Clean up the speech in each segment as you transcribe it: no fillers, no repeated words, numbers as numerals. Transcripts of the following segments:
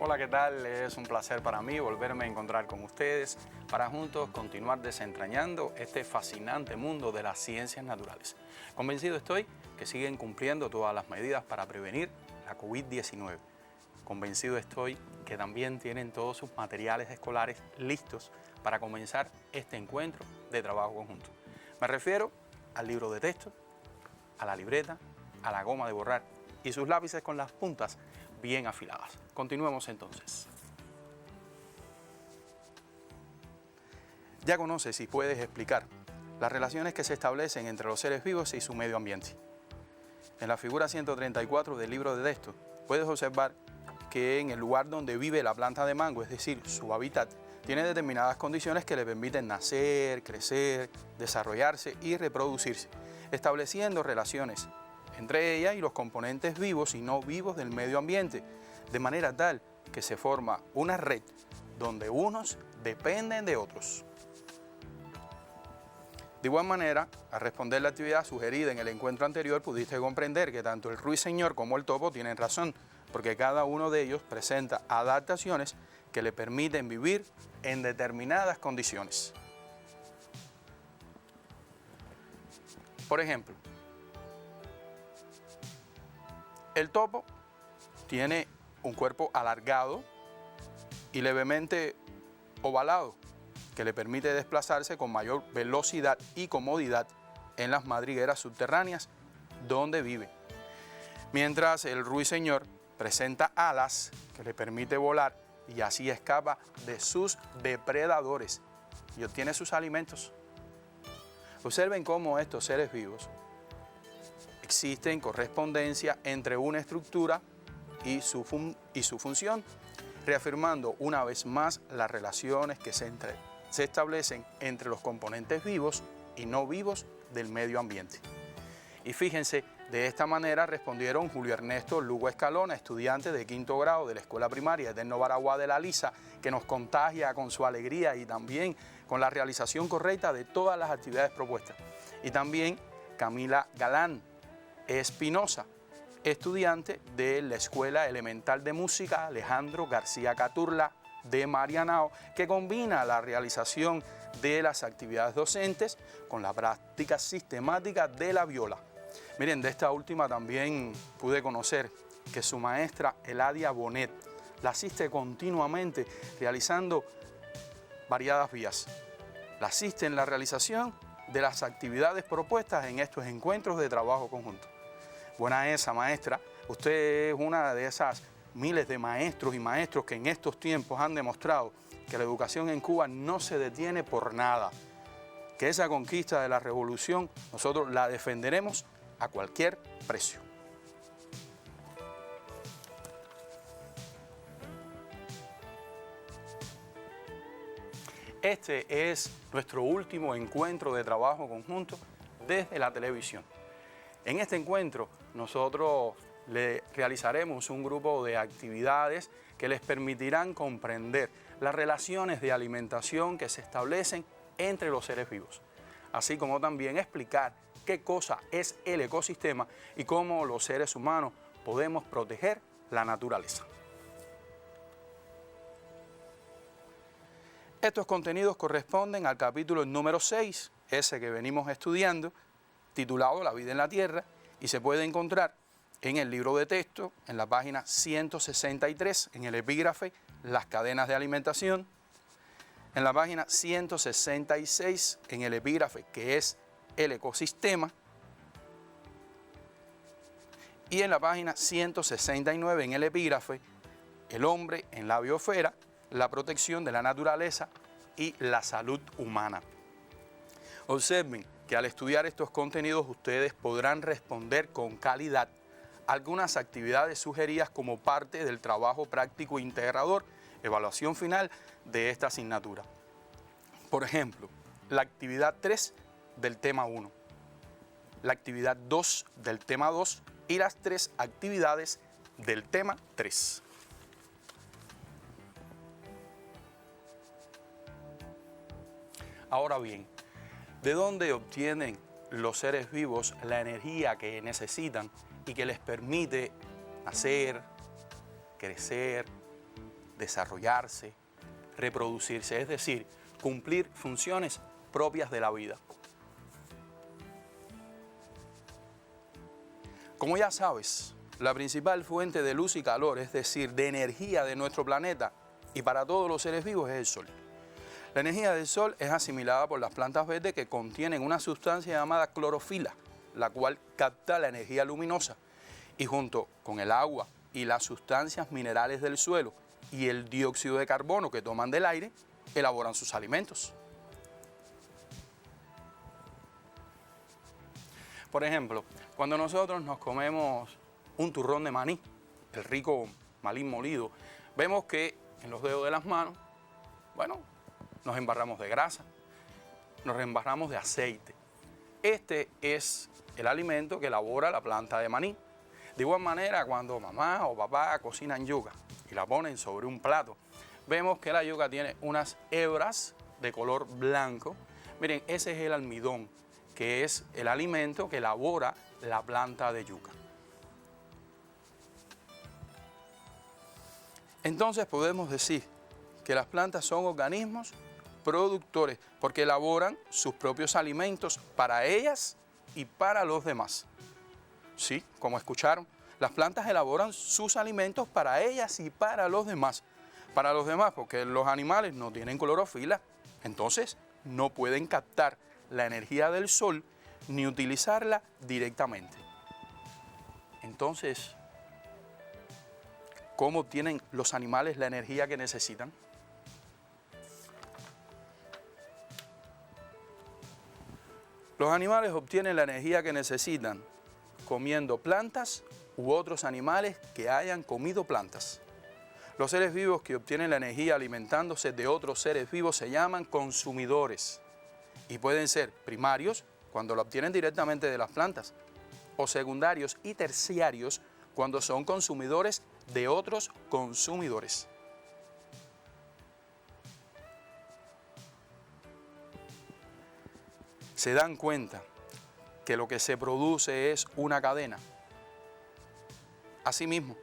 Hola, ¿qué tal? Es un placer para mí volverme a encontrar con ustedes para juntos continuar desentrañando este fascinante mundo de las ciencias naturales. Convencido estoy que siguen cumpliendo todas las medidas para prevenir la COVID-19. Convencido estoy que también tienen todos sus materiales escolares listos para comenzar este encuentro de trabajo conjunto. Me refiero al libro de texto, a la libreta, a la goma de borrar y sus lápices con las puntas bien afiladas. Continuemos entonces. Ya conoces y puedes explicar las relaciones que se establecen entre los seres vivos y su medio ambiente. En la figura 134 del libro de texto puedes observar que en el lugar donde vive la planta de mango, es decir, su hábitat, tiene determinadas condiciones que le permiten nacer, crecer, desarrollarse y reproducirse, estableciendo relaciones entre ella y los componentes vivos y no vivos del medio ambiente, de manera tal que se forma una red donde unos dependen de otros. De igual manera, al responder la actividad sugerida en el encuentro anterior, pudiste comprender que tanto el ruiseñor como el topo tienen razón, porque cada uno de ellos presenta adaptaciones que le permiten vivir en determinadas condiciones. Por ejemplo, el topo tiene un cuerpo alargado y levemente ovalado, que le permite desplazarse con mayor velocidad y comodidad en las madrigueras subterráneas donde vive. Mientras el ruiseñor presenta alas que le permite volar y así escapa de sus depredadores y obtiene sus alimentos. Observen cómo estos seres vivos existen correspondencia entre una estructura y su función, reafirmando una vez más las relaciones que se establecen entre los componentes vivos y no vivos del medio ambiente. Y fíjense, de esta manera respondieron Julio Ernesto Lugo Escalona, estudiante de quinto grado de la Escuela Primaria Eterno Baraguá de la Lisa, que nos contagia con su alegría y también con la realización correcta de todas las actividades propuestas. Y también Camila Galán Espinosa, estudiante de la Escuela Elemental de Música Alejandro García Caturla de Marianao, que combina la realización de las actividades docentes con la práctica sistemática de la viola. Miren, de esta última también pude conocer que su maestra Eladia Bonet la asiste continuamente realizando variadas vías. La asiste en la realización de las actividades propuestas en estos encuentros de trabajo conjunto. Buena esa, maestra. Usted es una de esas miles de maestros y maestros que en estos tiempos han demostrado que la educación en Cuba no se detiene por nada. Que esa conquista de la revolución nosotros la defenderemos a cualquier precio. Este es nuestro último encuentro de trabajo conjunto desde la televisión. En este encuentro nosotros le realizaremos un grupo de actividades que les permitirán comprender las relaciones de alimentación que se establecen entre los seres vivos, así como también explicar qué cosa es el ecosistema y cómo los seres humanos podemos proteger la naturaleza. Estos contenidos corresponden al capítulo número 6, ese que venimos estudiando, titulado La vida en la Tierra, y se puede encontrar en el libro de texto, en la página 163, en el epígrafe Las cadenas de alimentación, en la página 166, en el epígrafe que es el ecosistema, y en la página 169, en el epígrafe El hombre en la biosfera, la protección de la naturaleza y la salud humana. Observen que al estudiar estos contenidos ustedes podrán responder con calidad algunas actividades sugeridas como parte del trabajo práctico integrador, evaluación final de esta asignatura. Por ejemplo, la actividad 3 del tema 1, la actividad 2 del tema 2 y las 3 actividades del tema 3. Ahora bien, ¿de dónde obtienen los seres vivos la energía que necesitan y que les permite nacer, crecer, desarrollarse, reproducirse, es decir, cumplir funciones propias de la vida. Como ya sabes, la principal fuente de luz y calor, es decir, de energía de nuestro planeta y para todos los seres vivos, es el Sol. La energía del Sol es asimilada por las plantas verdes que contienen una sustancia llamada clorofila, la cual capta la energía luminosa y junto con el agua y las sustancias minerales del suelo y el dióxido de carbono que toman del aire, elaboran sus alimentos. Por ejemplo, cuando nosotros nos comemos un turrón de maní, el rico maní molido, vemos que en los dedos de las manos, bueno, nos embarramos de grasa, nos embarramos de aceite. Este es el alimento que elabora la planta de maní. De igual manera, cuando mamá o papá cocinan yuca y la ponen sobre un plato, vemos que la yuca tiene unas hebras de color blanco. Miren, ese es el almidón, que es el alimento que elabora la planta de yuca. Entonces podemos decir que las plantas son organismos productores porque elaboran sus propios alimentos para ellas y para los demás. Sí, como escucharon, las plantas elaboran sus alimentos para ellas y para los demás. Para los demás porque los animales no tienen clorofila, entonces no pueden captar la energía del sol ni utilizarla directamente. Entonces, ¿cómo obtienen los animales la energía que necesitan? Los animales obtienen la energía que necesitan comiendo plantas u otros animales que hayan comido plantas. Los seres vivos que obtienen la energía alimentándose de otros seres vivos se llaman consumidores y pueden ser primarios cuando la obtienen directamente de las plantas o secundarios y terciarios cuando son consumidores de otros consumidores. Se dan cuenta que lo que se produce es una cadena. Asimismo,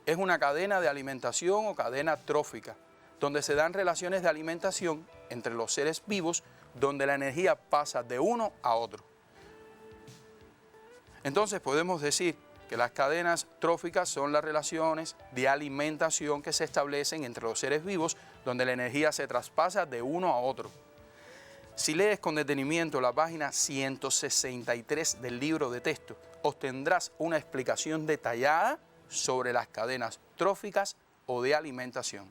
es una cadena de alimentación o cadena trófica, donde se dan relaciones de alimentación entre los seres vivos, donde la energía pasa de uno a otro. Entonces podemos decir que las cadenas tróficas son las relaciones de alimentación que se establecen entre los seres vivos, donde la energía se traspasa de uno a otro. Si lees con detenimiento la página 163 del libro de texto, obtendrás una explicación detallada sobre las cadenas tróficas o de alimentación.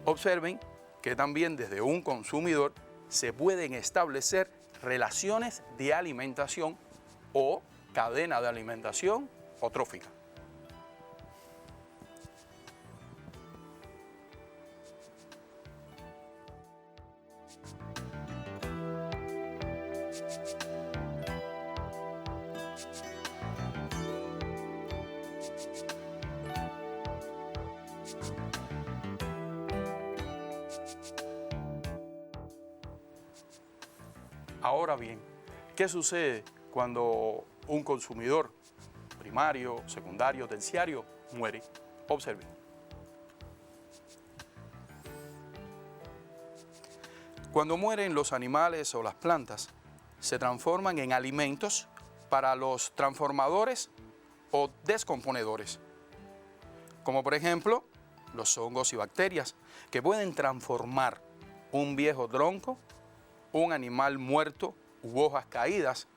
Observen que también desde un consumidor se pueden establecer relaciones de alimentación o cadena de alimentación o trófica. Ahora bien, ¿qué sucede cuando un consumidor primario, secundario, terciario muere? Observen. Cuando mueren los animales o las plantas, se transforman en alimentos para los transformadores o descomponedores, como por ejemplo los hongos y bacterias, que pueden transformar un viejo tronco, un animal muerto u hojas caídas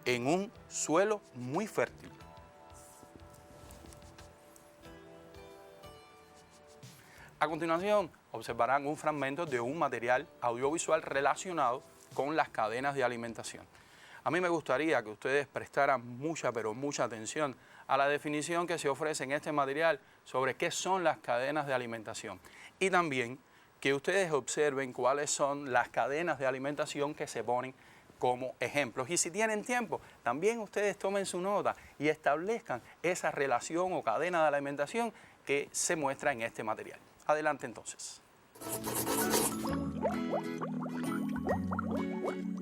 en un suelo muy fértil. A continuación, observarán un fragmento de un material audiovisual relacionado con las cadenas de alimentación. A mí me gustaría que ustedes prestaran mucha, pero mucha atención a la definición que se ofrece en este material sobre qué son las cadenas de alimentación y también que ustedes observen cuáles son las cadenas de alimentación que se ponen como ejemplos. Y si tienen tiempo, también ustedes tomen su nota y establezcan esa relación o cadena de alimentación que se muestra en este material. Adelante entonces.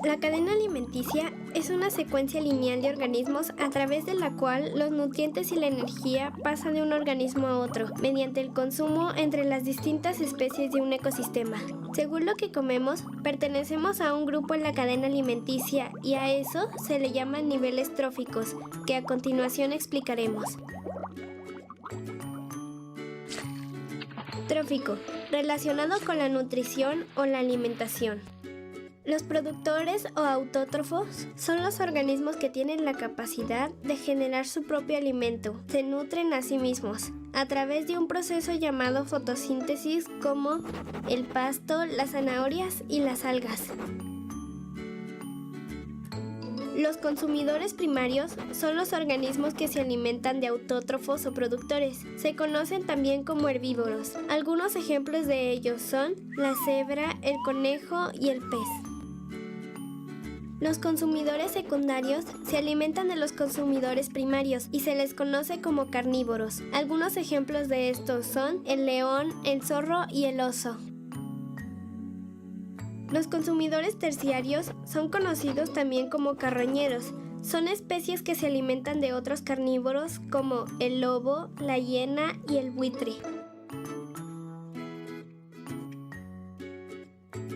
La cadena alimenticia es una secuencia lineal de organismos a través de la cual los nutrientes y la energía pasan de un organismo a otro, mediante el consumo entre las distintas especies de un ecosistema. Según lo que comemos, pertenecemos a un grupo en la cadena alimenticia y a eso se le llaman niveles tróficos, que a continuación explicaremos. Trófico, relacionado con la nutrición o la alimentación. Los productores o autótrofos son los organismos que tienen la capacidad de generar su propio alimento. Se nutren a sí mismos a través de un proceso llamado fotosíntesis, como el pasto, las zanahorias y las algas. Los consumidores primarios son los organismos que se alimentan de autótrofos o productores. Se conocen también como herbívoros. Algunos ejemplos de ellos son la cebra, el conejo y el pez. Los consumidores secundarios se alimentan de los consumidores primarios y se les conoce como carnívoros. Algunos ejemplos de estos son el león, el zorro y el oso. Los consumidores terciarios son conocidos también como carroñeros. Son especies que se alimentan de otros carnívoros como el lobo, la hiena y el buitre.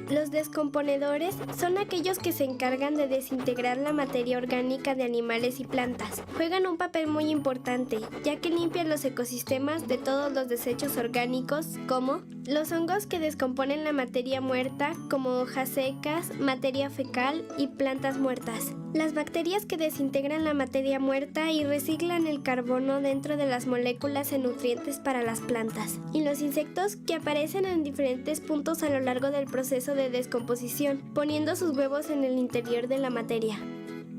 Los descomponedores son aquellos que se encargan de desintegrar la materia orgánica de animales y plantas. Juegan un papel muy importante, ya que limpian los ecosistemas de todos los desechos orgánicos, como los hongos que descomponen la materia muerta, como hojas secas, materia fecal y plantas muertas. Las bacterias que desintegran la materia muerta y reciclan el carbono dentro de las moléculas en nutrientes para las plantas. Y los insectos que aparecen en diferentes puntos a lo largo del proceso de descomposición, poniendo sus huevos en el interior de la materia.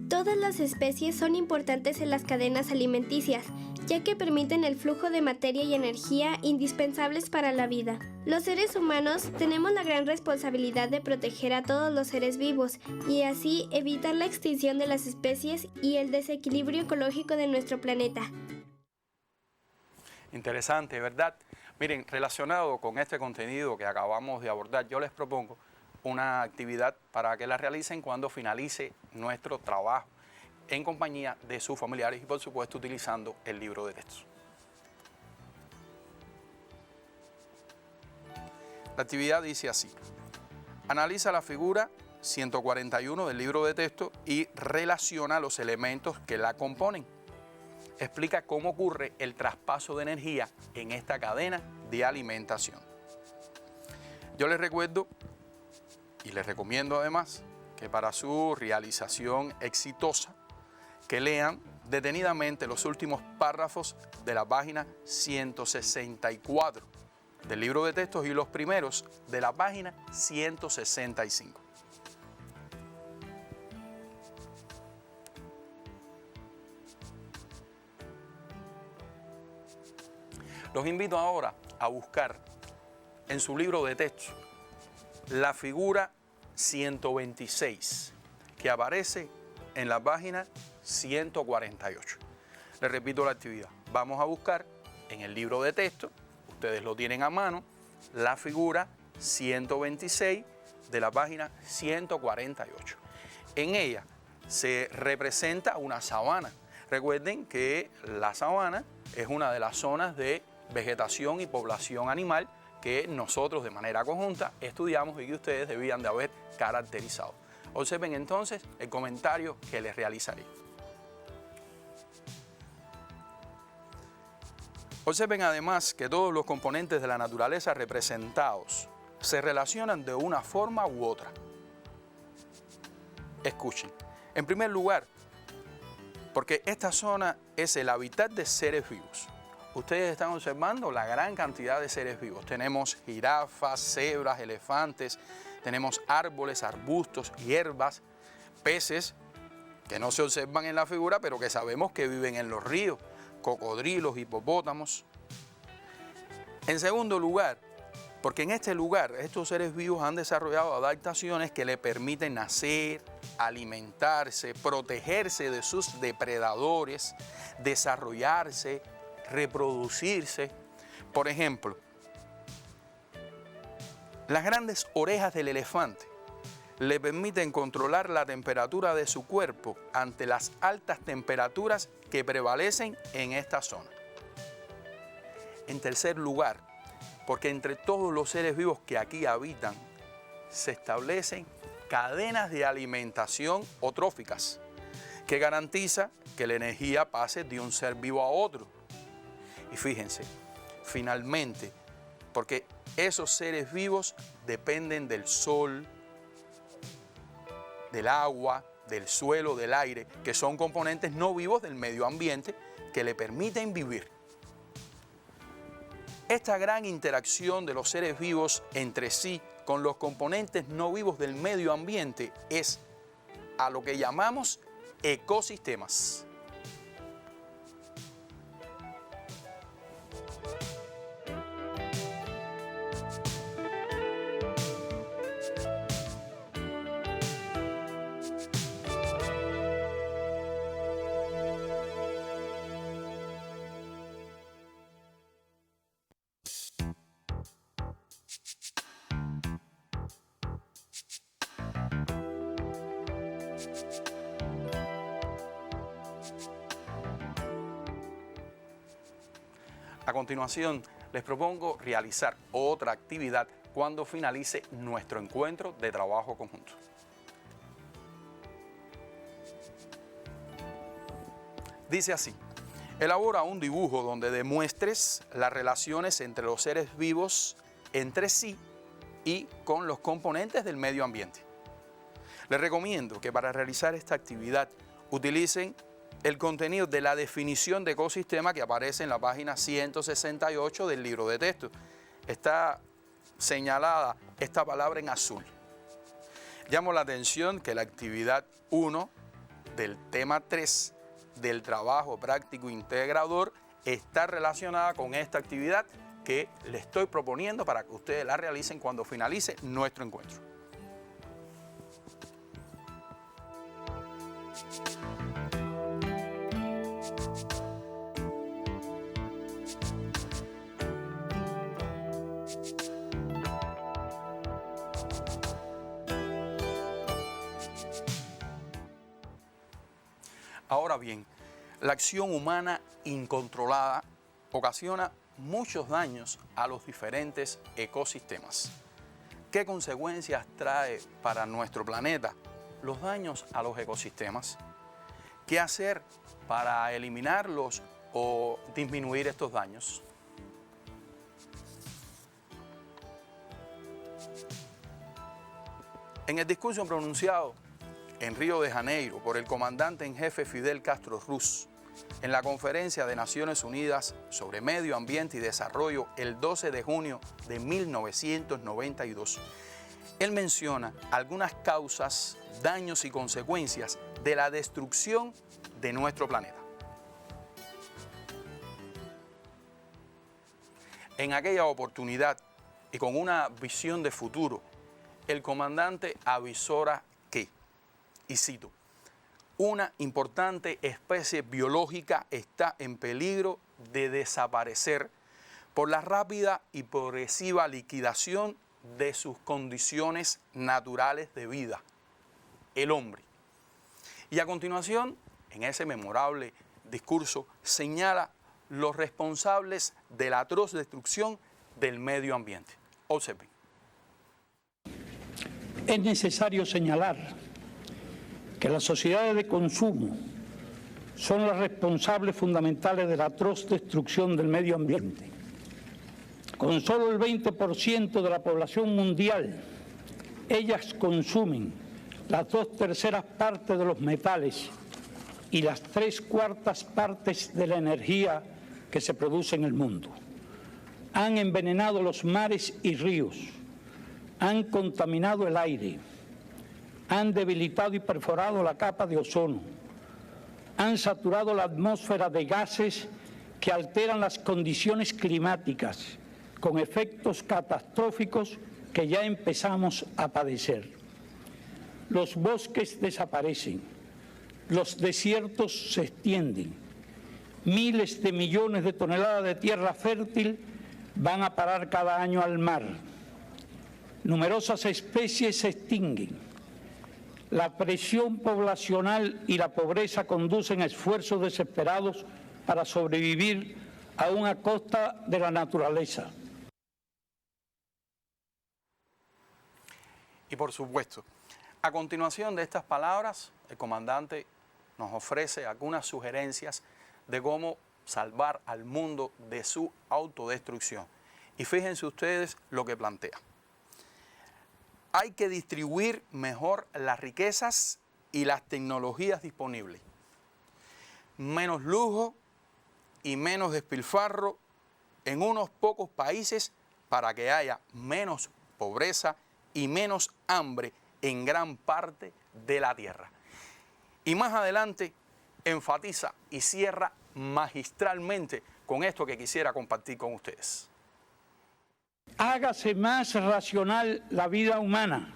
Todas las especies son importantes en las cadenas alimenticias, ya que permiten el flujo de materia y energía indispensables para la vida. Los seres humanos tenemos la gran responsabilidad de proteger a todos los seres vivos y así evitar la extinción de las especies y el desequilibrio ecológico de nuestro planeta. Interesante, ¿verdad? Miren, relacionado con este contenido que acabamos de abordar, yo les propongo una actividad para que la realicen cuando finalice nuestro trabajo en compañía de sus familiares y por supuesto utilizando el libro de texto. La actividad dice así: analiza la figura 141 del libro de texto y relaciona los elementos que la componen. Explica cómo ocurre el traspaso de energía en esta cadena de alimentación. Yo les recuerdo y les recomiendo además que para su realización exitosa, que lean detenidamente los últimos párrafos de la página 164 del libro de textos y los primeros de la página 165. Los invito ahora a buscar en su libro de texto la figura 126 que aparece en la página 148. Les repito la actividad. Vamos a buscar en el libro de texto, ustedes lo tienen a mano, la figura 126 de la página 148. En ella se representa una sabana. Recuerden que la sabana es una de las zonas de vegetación y población animal que nosotros de manera conjunta estudiamos y que ustedes debían de haber caracterizado. Observen entonces el comentario que les realizaré. Observen además que todos los componentes de la naturaleza representados se relacionan de una forma u otra. Escuchen. En primer lugar, porque esta zona es el hábitat de seres vivos. Ustedes están observando la gran cantidad de seres vivos. Tenemos jirafas, cebras, elefantes, tenemos árboles, arbustos, hierbas, peces que no se observan en la figura, pero que sabemos que viven en los ríos, cocodrilos, hipopótamos. En segundo lugar, porque en este lugar estos seres vivos han desarrollado adaptaciones que le permiten nacer, alimentarse, protegerse de sus depredadores, desarrollarse, reproducirse. Por ejemplo, Las grandes orejas del elefante le permiten controlar la temperatura de su cuerpo ante las altas temperaturas que prevalecen en esta zona. En tercer lugar, porque entre todos los seres vivos que aquí habitan se establecen cadenas de alimentación tróficas que garantiza que la energía pase de un ser vivo a otro. Y fíjense, finalmente, porque esos seres vivos dependen del sol, del agua, del suelo, del aire, que son componentes no vivos del medio ambiente que le permiten vivir. Esta gran interacción de los seres vivos entre sí con los componentes no vivos del medio ambiente es a lo que llamamos ecosistemas. A continuación, les propongo realizar otra actividad cuando finalice nuestro encuentro de trabajo conjunto. Dice así: elabora un dibujo donde demuestres las relaciones entre los seres vivos entre sí y con los componentes del medio ambiente. Les recomiendo que para realizar esta actividad utilicen el contenido de la definición de ecosistema que aparece en la página 168 del libro de texto. Está señalada esta palabra en azul. Llamo la atención que la actividad 1 del tema 3 del trabajo práctico integrador está relacionada con esta actividad que le estoy proponiendo para que ustedes la realicen cuando finalice nuestro encuentro. Ahora bien, la acción humana incontrolada ocasiona muchos daños a los diferentes ecosistemas. ¿Qué consecuencias trae para nuestro planeta los daños a los ecosistemas? ¿Qué hacer para eliminarlos o disminuir estos daños? En el discurso pronunciado en Río de Janeiro por el comandante en jefe Fidel Castro Ruz, en la Conferencia de Naciones Unidas sobre Medio Ambiente y Desarrollo el 12 de junio de 1992, él menciona algunas causas, daños y consecuencias de la destrucción de nuestro planeta. En aquella oportunidad y con una visión de futuro, el comandante avisora que, y cito, una importante especie biológica está en peligro de desaparecer por la rápida y progresiva liquidación de sus condiciones naturales de vida, el hombre. Y a continuación, en ese memorable discurso, señala los responsables de la atroz destrucción del medio ambiente. Observen. Es necesario señalar que las sociedades de consumo son las responsables fundamentales de la atroz destrucción del medio ambiente. Con solo el 20% de la población mundial, ellas consumen las 2/3 partes de los metales y las 3/4 partes de la energía que se produce en el mundo. Han envenenado los mares y ríos, han contaminado el aire, han debilitado y perforado la capa de ozono, han saturado la atmósfera de gases que alteran las condiciones climáticas, con efectos catastróficos que ya empezamos a padecer. Los bosques desaparecen, los desiertos se extienden, miles de millones de toneladas de tierra fértil van a parar cada año al mar. numerosas especies se extinguen. La presión poblacional y la pobreza conducen a esfuerzos desesperados para sobrevivir aún a costa de la naturaleza. Y por supuesto, a continuación de estas palabras, el comandante nos ofrece algunas sugerencias de cómo salvar al mundo de su autodestrucción. Y fíjense ustedes lo que plantea. Hay que distribuir mejor las riquezas y las tecnologías disponibles. Menos lujo y menos despilfarro en unos pocos países para que haya menos pobreza y menos hambre en gran parte de la tierra. Y más adelante enfatiza y cierra magistralmente con esto que quisiera compartir con ustedes. Hágase más racional la vida humana.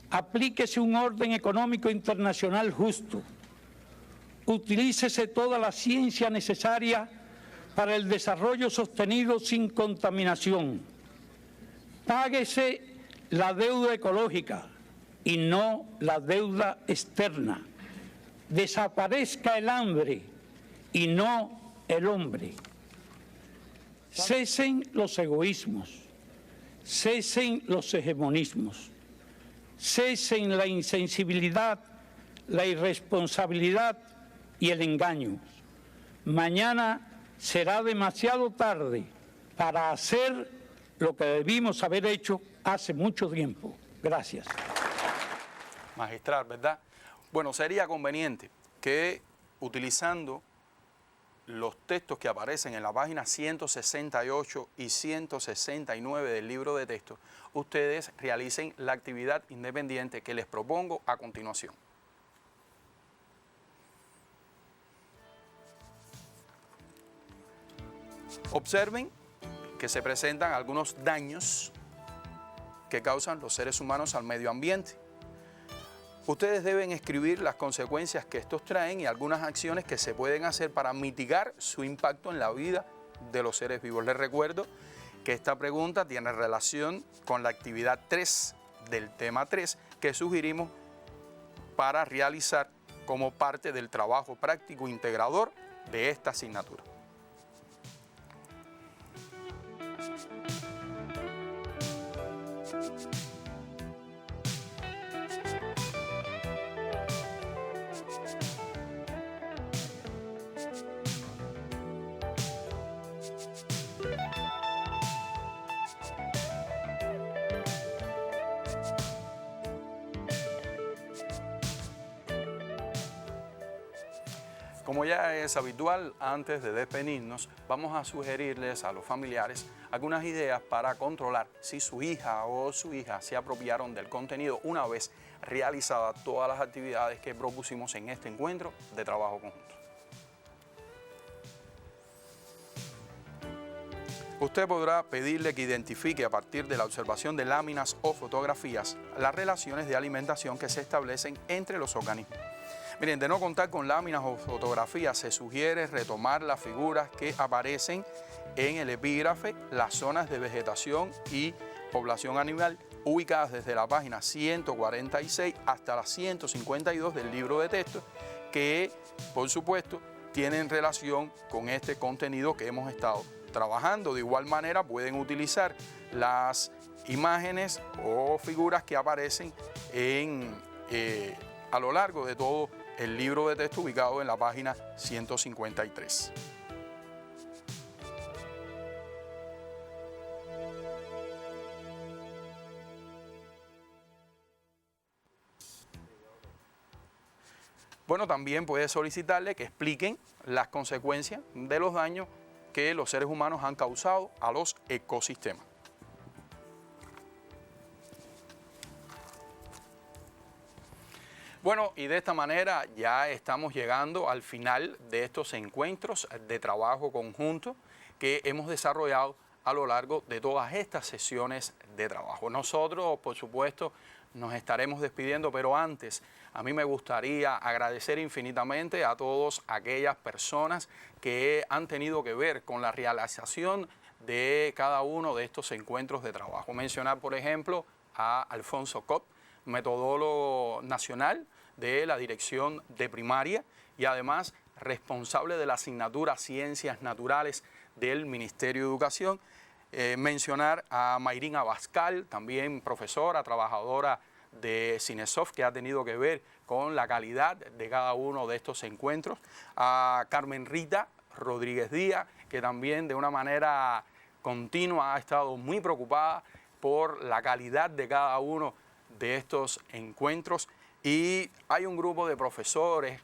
Aplíquese un orden económico internacional justo. Utilícese toda la ciencia necesaria para el desarrollo sostenido sin contaminación. Páguese la deuda ecológica y no la deuda externa. Desaparezca el hambre y no el hombre. Cesen los egoísmos, cesen los hegemonismos, cesen la insensibilidad, la irresponsabilidad y el engaño. Mañana será demasiado tarde para hacer lo que debimos haber hecho hace mucho tiempo. Gracias. Magistral, ¿verdad? Bueno, sería conveniente que utilizando los textos que aparecen en la página 168 y 169 del libro de texto, ustedes realicen la actividad independiente que les propongo a continuación. Observen que se presentan algunos daños que causan los seres humanos al medio ambiente. Ustedes deben escribir las consecuencias que estos traen y algunas acciones que se pueden hacer para mitigar su impacto en la vida de los seres vivos. Les recuerdo que esta pregunta tiene relación con la actividad 3 del tema 3 que sugerimos para realizar como parte del trabajo práctico integrador de esta asignatura. Como ya es habitual, antes de despedirnos, vamos a sugerirles a los familiares algunas ideas para controlar si su hija o su hija se apropiaron del contenido una vez realizadas todas las actividades que propusimos en este encuentro de trabajo conjunto. Usted podrá pedirle que identifique a partir de la observación de láminas o fotografías las relaciones de alimentación que se establecen entre los organismos. Miren, de no contar con láminas o fotografías, se sugiere retomar las figuras que aparecen en el epígrafe, las zonas de vegetación y población animal, ubicadas desde la página 146 hasta la 152 del libro de texto, que, por supuesto, tienen relación con este contenido que hemos estado trabajando. De igual manera, pueden utilizar las imágenes o figuras que aparecen a lo largo de todo el libro de texto ubicado en la página 153. Bueno, también puede solicitarle que expliquen las consecuencias de los daños que los seres humanos han causado a los ecosistemas. Bueno, y de esta manera ya estamos llegando al final de estos encuentros de trabajo conjunto que hemos desarrollado a lo largo de todas estas sesiones de trabajo. Nosotros, por supuesto, nos estaremos despidiendo, pero antes a mí me gustaría agradecer infinitamente a todas aquellas personas que han tenido que ver con la realización de cada uno de estos encuentros de trabajo. Mencionar, por ejemplo, a Alfonso Cop, metodólogo nacional de la Dirección de Primaria y además responsable de la asignatura Ciencias Naturales del Ministerio de Educación. Mencionar a Mayrín Abascal, también profesora, trabajadora de Cinesoft, que ha tenido que ver con la calidad de cada uno de estos encuentros. A Carmen Rita Rodríguez Díaz, que también de una manera continua ha estado muy preocupada por la calidad de cada uno de estos encuentros. Y hay un grupo de profesores,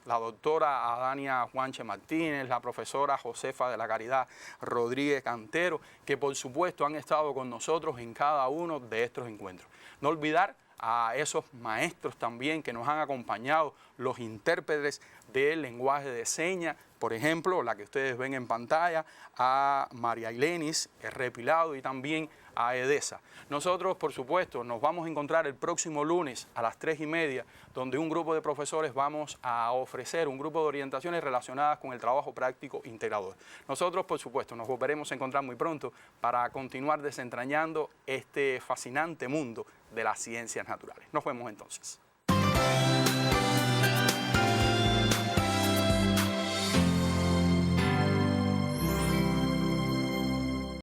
la doctora Adania Juanche Martínez, la profesora Josefa de la Caridad Rodríguez Cantero, que por supuesto han estado con nosotros en cada uno de estos encuentros. No olvidar a esos maestros también que nos han acompañado, los intérpretes del lenguaje de señas, por ejemplo, la que ustedes ven en pantalla, a María Ilenis R. Pilado y también a Edesa. Nosotros, por supuesto, nos vamos a encontrar el próximo lunes a las 3:30, donde un grupo de profesores vamos a ofrecer un grupo de orientaciones relacionadas con el trabajo práctico integrador. Nosotros, por supuesto, nos volveremos a encontrar muy pronto para continuar desentrañando este fascinante mundo de las ciencias naturales. Nos vemos entonces.